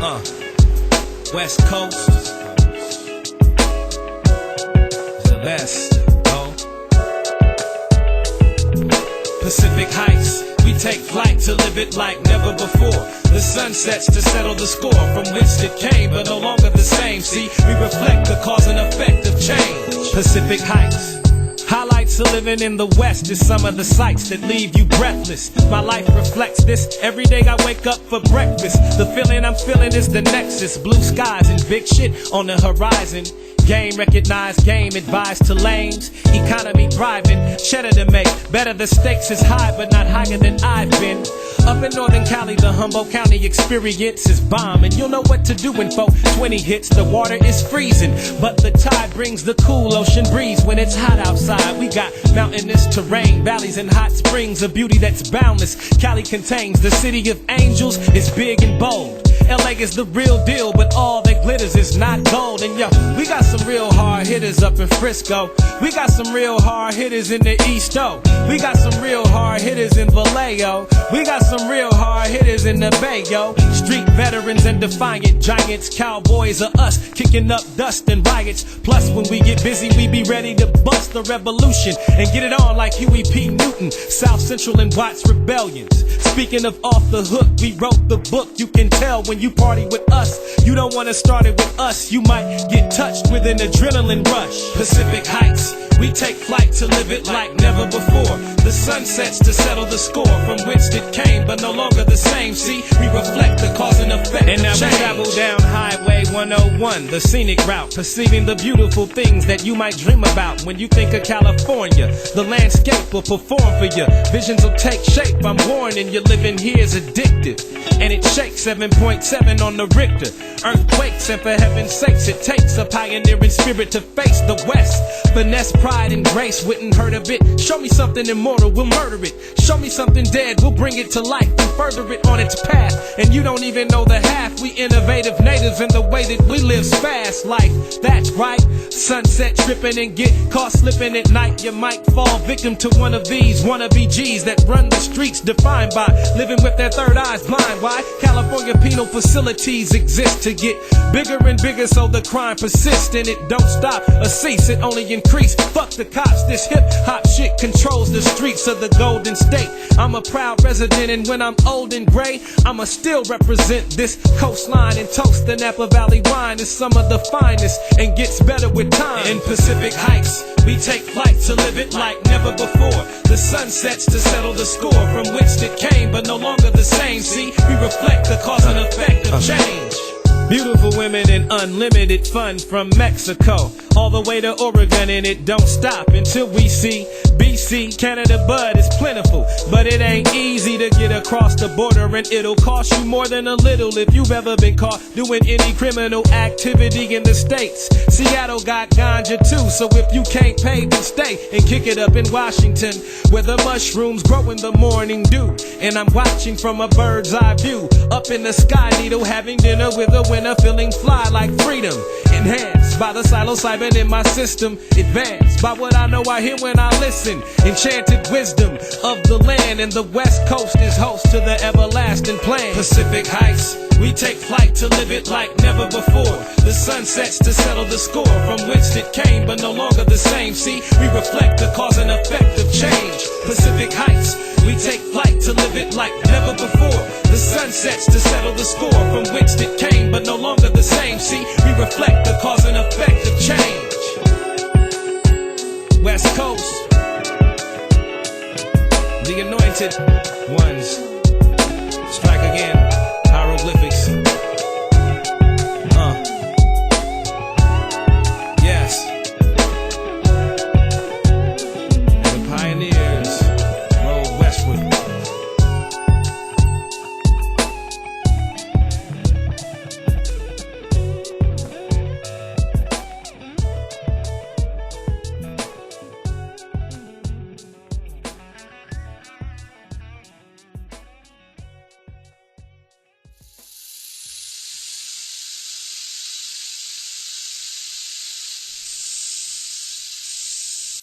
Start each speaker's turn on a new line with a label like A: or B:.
A: West Coast is the best. Pacific Heights, we take flight to live it like never before. The sun sets to settle the score from whence it came, but no longer the same. See, we reflect the cause and effect of change. Pacific Heights. Highlights of living in the West is some of the sights that leave you breathless. My life reflects this. Every day I wake up for breakfast. The feeling I'm feeling is the nexus. Blue skies and big shit on the horizon. Game recognized, game advised to lames. Economy thriving, cheddar to make. Better the stakes is high, but not higher than I've been. Up in Northern Cali, the Humboldt County experience is bomb. And you'll know what to do when 420 hits. The water is freezing, but the tide brings the cool ocean breeze when it's hot outside. We got mountainous terrain, valleys and hot springs, a beauty that's boundless. Cali contains the city of angels, it's big and bold. LA is the real deal, but all that glitters is not gold. And yo, we got some real hard hitters up in Frisco. We got some real hard hitters in the East, oh. We got some real hard hitters in Vallejo. We got some real hard hitters in the Bay, yo. Street veterans and defiant giants. Cowboys are us, kicking up dust and riots. Plus, when we get busy, we be ready to bust the revolution and get it on like Huey P. Newton. South Central and Watts rebellions. Speaking of off the hook, we wrote the book. You can tell when you party with us. You don't want to start it with us. You might get touched with an adrenaline rush. Pacific Heights, we take flight to live it like never before. The sun sets to settle the score from whence it came, but no longer the same. See, we reflect the cause and effect. And now we travel down Highway 101, the scenic route, perceiving the beautiful things that you might dream about when you think of California. The landscape will perform for you. Visions will take shape. I'm warning you, living here is addictive. And it shakes 7.7 on the Richter. Earthquakes, and for heaven's sakes, it takes a pioneering spirit to face the West. Finesse, pride, and grace wouldn't hurt a bit. Show me something immortal, we'll murder it. Show me something dead, we'll bring it to life and further it on its path. And you don't even know the half. We innovative natives in the way that we live's fast life. That's right. Sunset tripping and get caught slipping at night. You might fall victim to one of these wannabe G's that run the streets defined by living with their third eyes blind. Why? California penal facilities exist to get bigger and bigger, so the crime persists and it don't stop or cease. It only increase. Fuck the cops. This hip hop shit controls the streets of the Golden State. I'm a proud resident, and when I'm old and gray, I'ma still represent this coastline and toast the Napa Valley wine. Is some of the finest and gets better with time. In Pacific Heights, we take flight to live it like never before. The sun sets to settle the score from whence it came, but no longer the same. See, we reflect the cause and effect of change. Beautiful women and unlimited fun from Mexico all the way to Oregon, and it don't stop until we see BC. Canada bud is plentiful, but it ain't easy to get across the border, and it'll cost you more than a little if you've ever been caught doing any criminal activity in the States. Seattle got ganja too, so if you can't pay, then stay and kick it up in Washington, where the mushrooms grow in the morning dew. And I'm watching from a bird's eye view up in the sky needle, having dinner with a winner, feeling fly like freedom. Enhanced by the psilocybin in my system, advanced by what I know I hear when I listen. Enchanted wisdom of the land, and the West Coast is host to the everlasting plan. Pacific Heights, we take flight to live it like never before. The sun sets to settle the score from whence it came, but no longer the same. See, we reflect the cause and effect of change. Pacific Heights, we take flight to live it like never before. The sun sets to settle the score from whence it came, but no longer the same. See, we reflect the cause and effect of change. West Coast, the anointed ones, strike again.